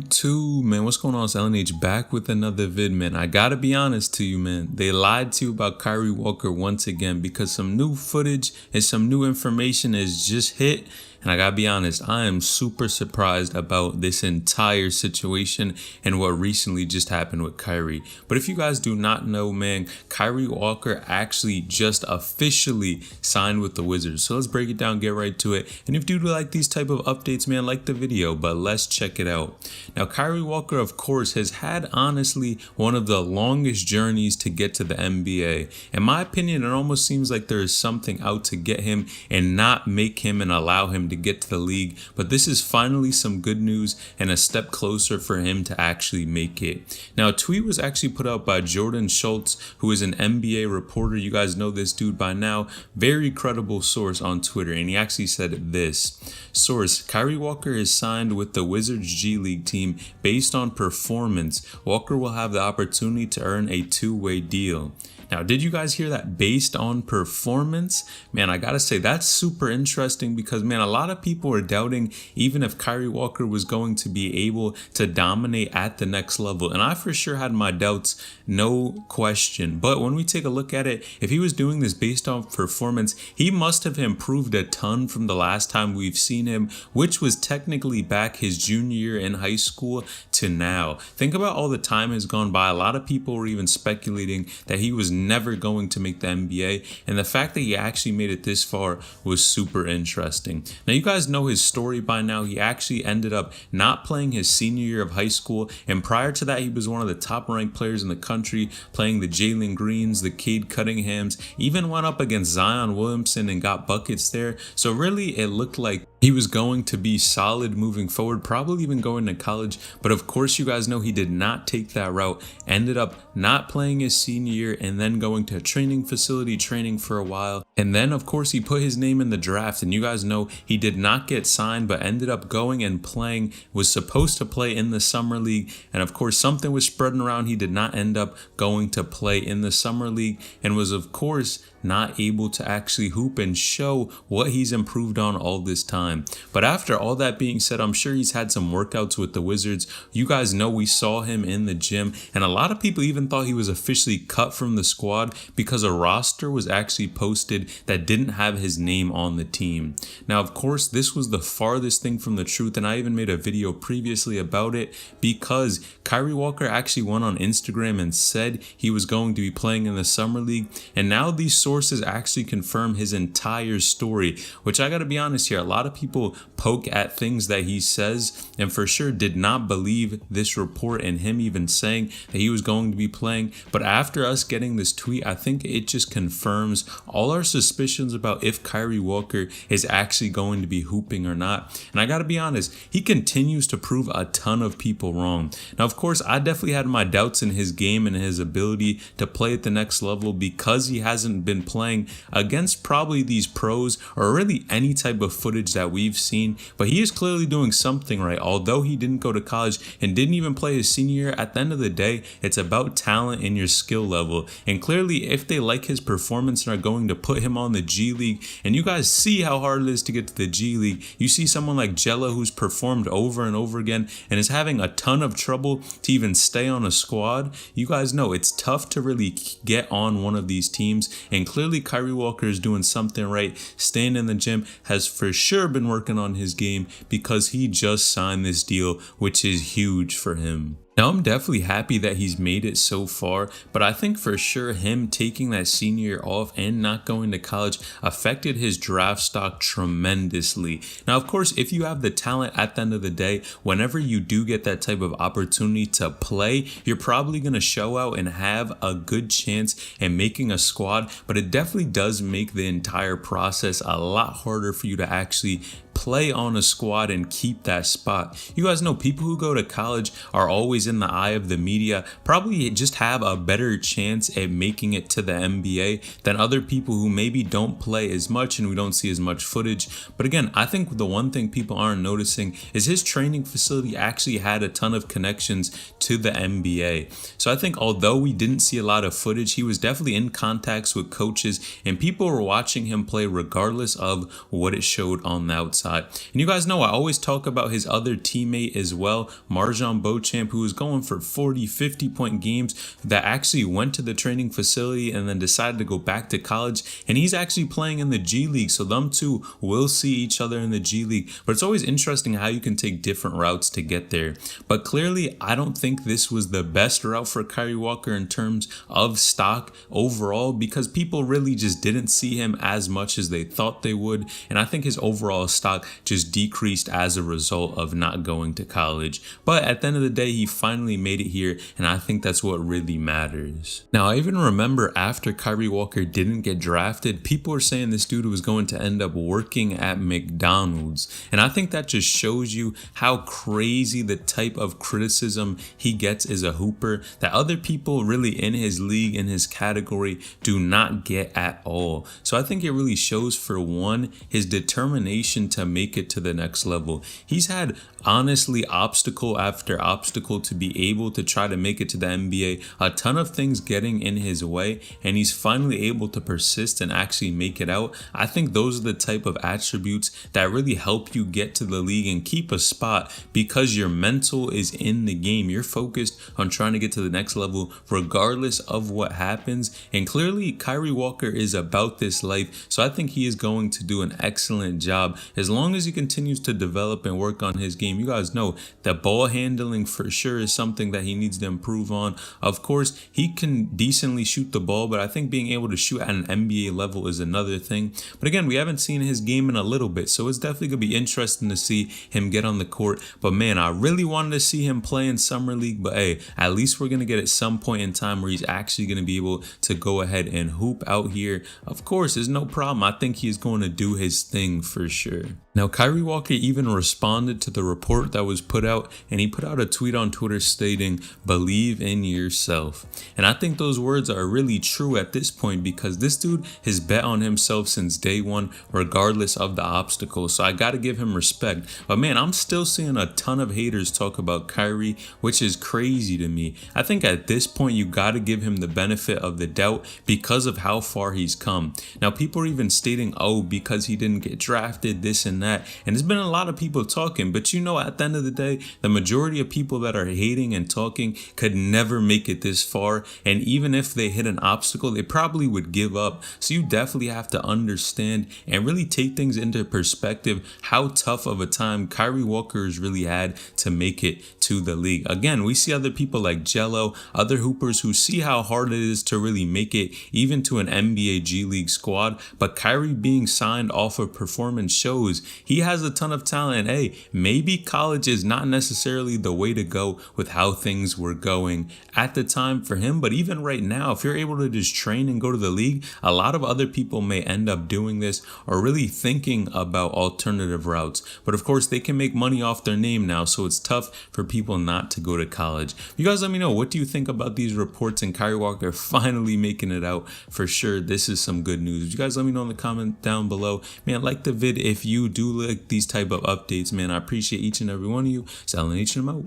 YouTube, man, what's going on? It's LNH back with another vid, man. I gotta be honest to you, man. They lied to you about Kyree Walker once again because some new footage and some new information has just hit. And I gotta be honest, I am super surprised about this entire situation and what recently just happened with Kyree. But if you guys do not know, man, Kyree Walker actually just officially signed with the Wizards. So let's break it down, get right to it. And if you do like these type of updates, man, like the video, but let's check it out. Now, Kyree Walker, of course, has had honestly one of the longest journeys to get to the NBA. In my opinion, it almost seems like there is something out to get him and not make him and allow him to get to the league, but this is finally some good news and a step closer for him to actually make it. Now, a tweet was actually put out by Jordan Schultz, who is an NBA reporter. You guys know this dude by now, very credible source on Twitter, and he actually said this. Source: Kyree Walker is signed with the Wizards G League team based on performance. Walker will have the opportunity to earn a two-way deal. Now, did you guys hear that? Based on performance? Man, I gotta say, that's super interesting because, man, a lot of people are doubting even if Kyree Walker was going to be able to dominate at the next level. And I for sure had my doubts, no question. But when we take a look at it, if he was doing this based on performance, he must have improved a ton from the last time we've seen him, which was technically back his junior year in high school to now. Think about all the time has gone by. A lot of people were even speculating that he was never going to make the NBA, and the fact that he actually made it this far was super interesting. Now, you guys know his story by now. He actually ended up not playing his senior year of high school, and prior to that, he was one of the top ranked players in the country, playing the Jalen Greens, the Cade Cunninghams, even went up against Zion Williamson and got buckets there. So really, it looked like he was going to be solid moving forward, probably even going to college. But of course, you guys know he did not take that route, ended up not playing his senior year and then going to a training facility, training for a while. And then, of course, he put his name in the draft. And you guys know he did not get signed, but ended up going and playing, was supposed to play in the summer league. And of course, something was spreading around. He did not end up going to play in the summer league and was, of course, not able to actually hoop and show what he's improved on all this time. But after all that being said, I'm sure he's had some workouts with the Wizards. You guys know we saw him in the gym, and a lot of people even thought he was officially cut from the squad because a roster was actually posted that didn't have his name on the team. Now, of course, this was the farthest thing from the truth, and I even made a video previously about it because Kyree Walker actually went on Instagram and said he was going to be playing in the summer league, and now these sources actually confirm his entire story, which I gotta be honest here, a lot of people poke at things that he says and for sure did not believe this report and him even saying that he was going to be playing. But after us getting this tweet, I think it just confirms all our suspicions about if Kyree Walker is actually going to be hooping or not. And I gotta be honest, he continues to prove a ton of people wrong. Now, of course, I definitely had my doubts in his game and his ability to play at the next level because he hasn't been playing against probably these pros or really any type of footage that we've seen, but he is clearly doing something right. Although he didn't go to college and didn't even play his senior year, at the end of the day, it's about talent and your skill level. And clearly, if they like his performance and are going to put him on the G League, and you guys see how hard it is to get to the G League, you see someone like Jella who's performed over and over again and is having a ton of trouble to even stay on a squad. You guys know it's tough to really get on one of these teams, and clearly Kyree Walker is doing something right, staying in the gym, has for sure been working on his game because he just signed this deal, which is huge for him. Now, I'm definitely happy that he's made it so far, but I think for sure him taking that senior year off and not going to college affected his draft stock tremendously. Now, of course, if you have the talent at the end of the day, whenever you do get that type of opportunity to play, you're probably going to show out and have a good chance in making a squad, but it definitely does make the entire process a lot harder for you to actually play on a squad and keep that spot. You guys know people who go to college are always in the eye of the media, probably just have a better chance at making it to the NBA than other people who maybe don't play as much and we don't see as much footage. But again, I think the one thing people aren't noticing is his training facility actually had a ton of connections to the NBA. So I think although we didn't see a lot of footage, he was definitely in contacts with coaches and people were watching him play regardless of what it showed on the outside. side. And you guys know I always talk about his other teammate as well, Marjan Beauchamp, who was going for 40, 50-point games that actually went to the training facility and then decided to go back to college. And he's actually playing in the G League, so them two will see each other in the G League. But it's always interesting how you can take different routes to get there. But clearly, I don't think this was the best route for Kyree Walker in terms of stock overall, because people really just didn't see him as much as they thought they would. And I think his overall stock just decreased as a result of not going to college. But at the end of the day, he finally made it here, and I think that's what really matters. Now, I even remember after Kyree Walker didn't get drafted, people were saying this dude was going to end up working at McDonald's. And I think that just shows you how crazy the type of criticism he gets as a hooper that other people really in his league, in his category, do not get at all. So I think it really shows, for one, his determination to make it to the next level. He's had honestly obstacle after obstacle to be able to try to make it to the NBA, a ton of things getting in his way, and he's finally able to persist and actually make it out. I think those are the type of attributes that really help you get to the league and keep a spot, because your mental is in the game. You're focused on trying to get to the next level regardless of what happens. And clearly Kyree Walker is about this life, so I think he is going to do an excellent job as long as he continues to develop and work on his game. You guys know that ball handling for sure is something that he needs to improve on. Of course, he can decently shoot the ball, but I think being able to shoot at an NBA level is another thing. But again, we haven't seen his game in a little bit, so it's definitely going to be interesting to see him get on the court. But man, I really wanted to see him play in Summer League, but hey, at least we're going to get at some point in time where he's actually going to be able to go ahead and hoop out here. Of course, there's no problem. I think he's going to do his thing for sure. Now, Kyree Walker even responded to the report that was put out, and he put out a tweet on Twitter stating, "Believe in yourself." And I think those words are really true at this point, because this dude has bet on himself since day one, regardless of the obstacles. So I got to give him respect. But man, I'm still seeing a ton of haters talk about Kyree, which is crazy to me. I think at this point, you got to give him the benefit of the doubt because of how far he's come. Now, people are even stating, oh, because he didn't get drafted, this and that. And there's been a lot of people talking, but you know, at the end of the day, the majority of people that are hating and talking could never make it this far. And even if they hit an obstacle, they probably would give up. So you definitely have to understand and really take things into perspective how tough of a time Kyree Walker has really had to make it to the league. Again, we see other people like Jello, other hoopers who see how hard it is to really make it even to an NBA G League squad. But Kyree being signed off of performance shows he has a ton of talent. Hey, maybe college is not necessarily the way to go with how things were going at the time for him. But even right now, if you're able to just train and go to the league, a lot of other people may end up doing this or really thinking about alternative routes. But of course, they can make money off their name now, so it's tough for people not to go to college. You guys let me know, what do you think about these reports and Kyree Walker finally making it out? For sure, this is some good news. You guys let me know in the comment down below. Man, like the vid if you do like these type of updates. Man, I appreciate each and every one of you. Selling each of them out.